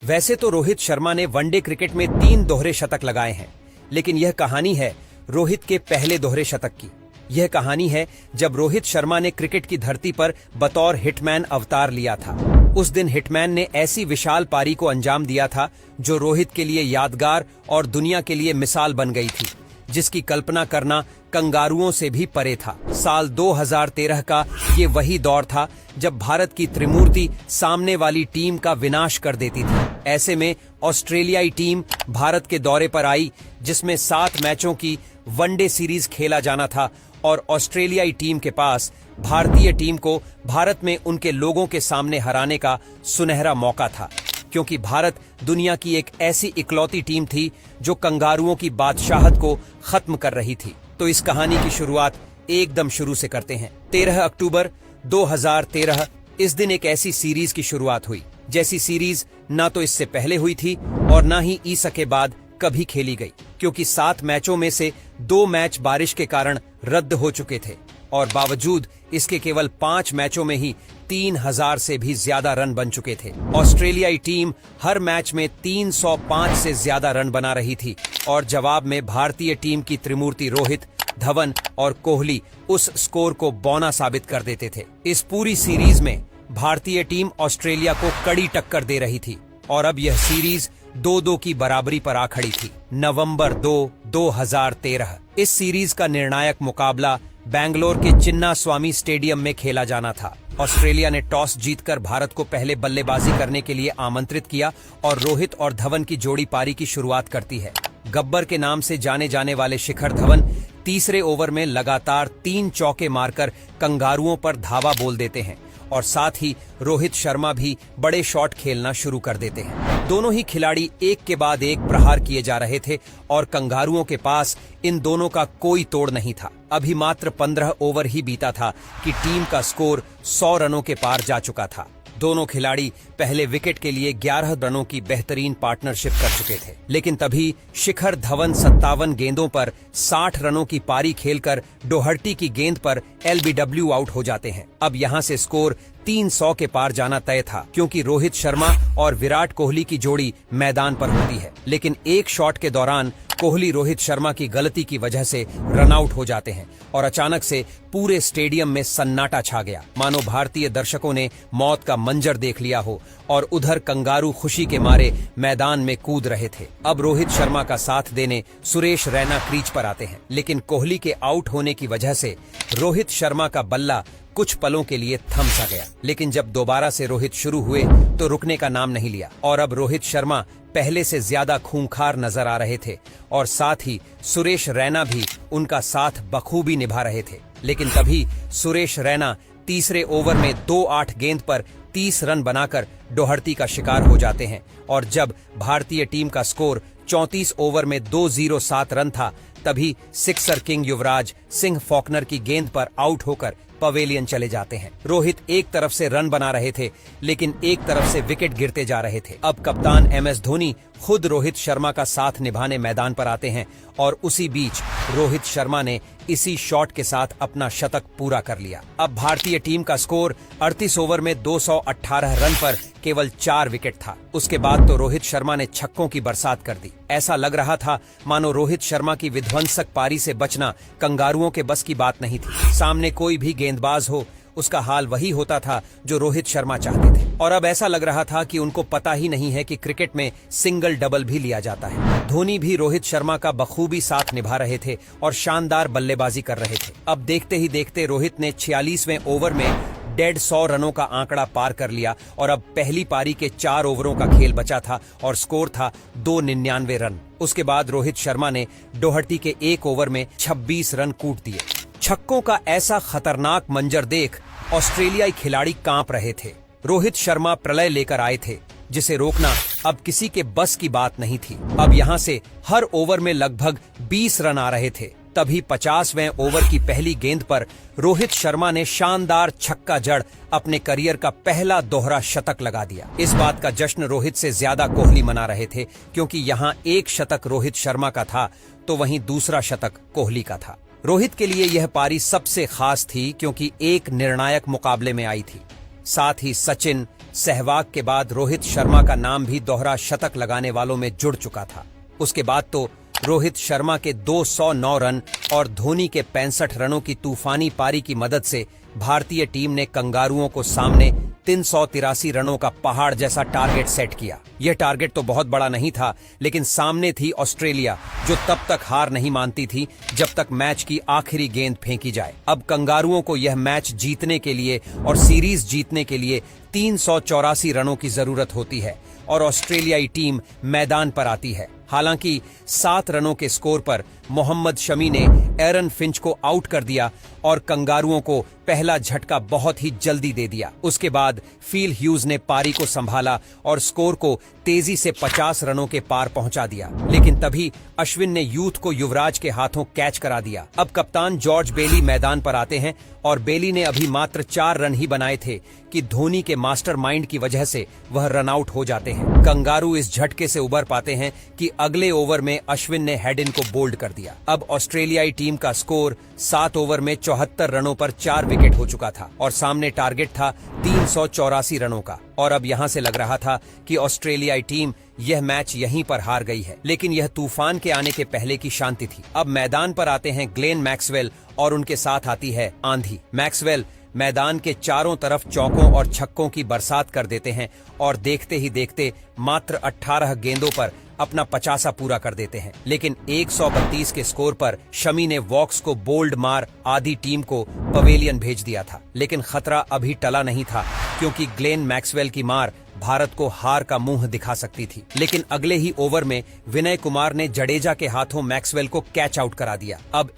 वैसे तो रोहित शर्मा ने वनडे क्रिकेट में 3 दोहरे शतक लगाए हैं, लेकिन यह कहानी है रोहित के पहले दोहरे शतक की। यह कहानी है जब रोहित शर्मा ने क्रिकेट की धरती पर बतौर हिटमैन अवतार लिया था। उस दिन हिटमैन ने ऐसी विशाल पारी को अंजाम दिया था जो रोहित के लिए यादगार और दुनिया के लिए मिसाल बन गई थी, जिसकी कल्पना करना कंगारुओं से भी परे था। साल 2013 का ये वही दौर था जब भारत की त्रिमूर्ति सामने वाली टीम का विनाश कर देती थी। ऐसे में ऑस्ट्रेलियाई टीम भारत के दौरे पर आई, जिसमें 7 मैचों की वनडे सीरीज खेला जाना था और ऑस्ट्रेलियाई टीम के पास भारतीय टीम को भारत में उनके लोगों के सामने हराने का सुनहरा मौका था, क्योंकि भारत दुनिया की एक ऐसी इकलौती टीम थी जो कंगारुओं की बादशाहत को खत्म कर रही थी। तो इस कहानी की शुरुआत एकदम शुरू से करते हैं। 13 अक्टूबर 2013 इस दिन एक ऐसी सीरीज की शुरुआत हुई जैसी सीरीज ना तो इससे पहले हुई थी और ना ही ईसा के बाद कभी खेली गई, क्योंकि 7 मैचों में से 2 मैच बारिश के कारण रद्द हो चुके थे और बावजूद इसके केवल 5 मैचों में ही 3000 से भी ज्यादा रन बन चुके थे। ऑस्ट्रेलियाई टीम हर मैच में 305 से ज्यादा रन बना रही थी और जवाब में भारतीय टीम की त्रिमूर्ति रोहित, धवन और कोहली उस स्कोर को बौना साबित कर देते थे। इस पूरी सीरीज में भारतीय टीम ऑस्ट्रेलिया को कड़ी टक्कर दे रही थी और अब यह सीरीज 2-2 की बराबरी पर आ खड़ी थी। नवंबर 2, 2013 इस सीरीज का निर्णायक मुकाबला बेंगलोर के चिन्ना स्वामी स्टेडियम में खेला जाना था। ऑस्ट्रेलिया ने टॉस जीतकर भारत को पहले बल्लेबाजी करने के लिए आमंत्रित किया और रोहित और धवन की जोड़ी पारी की शुरुआत करती है। गब्बर के नाम से जाने जाने वाले शिखर धवन तीसरे ओवर में लगातार 3 चौके मारकर कंगारुओं पर धावा बोल देते हैं और साथ ही रोहित शर्मा भी बड़े शॉट खेलना शुरू कर देते हैं। दोनों ही खिलाड़ी एक के बाद एक प्रहार किए जा रहे थे और कंगारुओं के पास इन दोनों का कोई तोड़ नहीं था। अभी मात्र 15 ओवर ही बीता था कि टीम का स्कोर 100 रनों के पार जा चुका था। दोनों खिलाड़ी पहले विकेट के लिए 11 रनों की बेहतरीन पार्टनरशिप कर चुके थे, लेकिन तभी शिखर धवन 57 गेंदों पर 60 रनों की पारी खेलकर डोहर्टी की गेंद पर LBW आउट हो जाते हैं। अब यहां से स्कोर 300 के पार जाना तय था, क्योंकि रोहित शर्मा और विराट कोहली की जोड़ी मैदान पर होती है, लेकिन एक शॉट के दौरान कोहली रोहित शर्मा की गलती की वजह से रन आउट हो जाते हैं और अचानक से पूरे स्टेडियम में सन्नाटा छा गया, मानो भारतीय दर्शकों ने मौत का मंजर देख लिया हो और उधर कंगारू खुशी के मारे मैदान में कूद रहे थे। अब रोहित शर्मा का साथ देने सुरेश रैना क्रीज पर आते हैं, लेकिन कोहली के आउट होने की वजह से रोहित शर्मा का बल्ला कुछ पलों के लिए थम सा गया, लेकिन जब दोबारा से रोहित शुरू हुए तो रुकने का नाम नहीं लिया और अब रोहित शर्मा पहले से ज्यादा खूंखार नजर आ रहे थे और साथ ही सुरेश रैना भी उनका साथ बखूबी निभा रहे थे। लेकिन तभी सुरेश रैना तीसरे ओवर में 2-8 गेंद पर 30 रन बनाकर डोहर्टी का शिकार हो जाते हैं और जब भारतीय टीम का स्कोर 34 ओवर में 207 रन था, तभी sixer king Yuvraj Singh Faulkner की गेंद पर आउट होकर पवेलियन चले जाते हैं। रोहित एक तरफ से रन बना रहे थे, लेकिन एक तरफ से विकेट गिरते जा रहे थे। अब कप्तान MS धोनी खुद रोहित शर्मा का साथ निभाने मैदान पर आते हैं और उसी बीच रोहित शर्मा ने इसी शॉट के साथ अपना शतक पूरा कर लिया। अब भारतीय टीम का स्कोर 38 ओवर में 218 रन पर केवल 4 विकेट था। उसके बाद तो रोहित शर्मा ने छक्कों की बरसात कर दी। ऐसा लग रहा था मानो रोहित शर्मा की विध्वंसक पारी से बचना कंगारुओं के बस की बात नहीं थी। सामने कोई भी गेंदबाज हो, उसका हाल वही होता था जो रोहित शर्मा चाहते थे और अब ऐसा लग रहा था कि उनको पता ही नहीं है कि क्रिकेट में सिंगल डबल भी लिया जाता है। धोनी भी रोहित शर्मा का बखूबी साथ निभा रहे थे और शानदार बल्लेबाजी कर रहे थे। अब देखते ही देखते रोहित ने 46वें ओवर में 150 रनों का आंकड़ा पार कर लिया और अब पहली पारी के 4 ओवरों का खेल बचा था और स्कोर था 299 रन। उसके बाद रोहित शर्मा ने डोहर्टी के 1 ओवर में 26 रन कूट दिए। छक्कों का ऐसा खतरनाक मंजर देख ऑस्ट्रेलियाई खिलाड़ी कांप रहे थे। रोहित शर्मा प्रलय लेकर आए थे, जिसे रोकना अब किसी के बस की बात नहीं थी। अब यहां से हर ओवर में लगभग 20 रन आ रहे थे। तभी 50वें ओवर की पहली गेंद पर रोहित शर्मा ने शानदार छक्का जड़ अपने करियर का पहला दोहरा शतक लगा दिया। इस बात का जश्न रोहित से ज्यादा कोहली मना रहे थे, क्योंकि यहाँ एक शतक रोहित शर्मा का था तो वहीं दूसरा शतक कोहली का था। रोहित के लिए यह पारी सबसे खास थी, क्योंकि एक निर्णायक मुकाबले में आई थी। साथ ही सचिन, सहवाग के बाद रोहित शर्मा का नाम भी दोहरा शतक लगाने वालों में जुड़ चुका था। उसके बाद तो रोहित शर्मा के 209 रन और धोनी के 65 रनों की तूफानी पारी की मदद से भारतीय टीम ने कंगारुओं को सामने 383 रनों का पहाड़ जैसा टारगेट सेट किया। यह टारगेट तो बहुत बड़ा नहीं था, लेकिन सामने थी ऑस्ट्रेलिया, जो तब तक हार नहीं मानती थी जब तक मैच की आखिरी गेंद फेंकी जाए। अब कंगारुओं को यह मैच जीतने के लिए और सीरीज जीतने के लिए 384 रनों की जरूरत होती है और ऑस्ट्रेलियाई टीम मैदान पर आती है। हालांकि 7 रनों के स्कोर पर मोहम्मद शमी ने एरन फिंच को आउट कर दिया और कंगारुओं को पहला झटका बहुत ही जल्दी दे दिया। उसके बाद फील ह्यूज ने पारी को संभाला और स्कोर को तेजी से 50 रनों के पार पहुंचा दिया, लेकिन तभी अश्विन ने यूथ को युवराज के हाथों कैच करा दिया। अब कप्तान जॉर्ज बेली मैदान पर आते हैं और बेली ने अभी मात्र 4 रन ही बनाए थे कि धोनी के मास्टरमाइंड की वजह से वह रन आउट हो जाते हैं। कंगारू इस झटके से उबर पाते हैं कि अगले ओवर में अश्विन ने हेड इन को बोल्ड कर दिया। अब ऑस्ट्रेलियाई टीम का स्कोर 7 ओवर में 74 रनों पर 4 विकेट हो चुका था और सामने टारगेट था 384 रनों का। और अब यहां से लग रहा था कि ऑस्ट्रेलियाई टीम यह मैच यहीं पर हार गई है, लेकिन यह तूफान के आने के पहले की शांति थी। अब मैदान पर आते हैं ग्लेन मैक्सवेल और उनके साथ आती है आंधी। मैक्सवेल मैदान के चारों तरफ चौकों और छक्कों की बरसात कर देते हैं और देखते ही देखते मात्र 18 गेंदों पर अपना 50 पूरा कर देते हैं। लेकिन 132 के स्कोर पर शमी ने वॉक्स को बोल्ड मार आधी टीम को पवेलियन भेज दिया था। लेकिन खतरा अभी टला नहीं था, क्योंकि ग्लेन मैक्सवेल की मार भारत को हार का मुंह दिखा सकती थी। लेकिन अगले ही ओवर में विनय कुमार ने जडेजा के हाथों मैक्सवेल को कैच आउट करा दिया। अब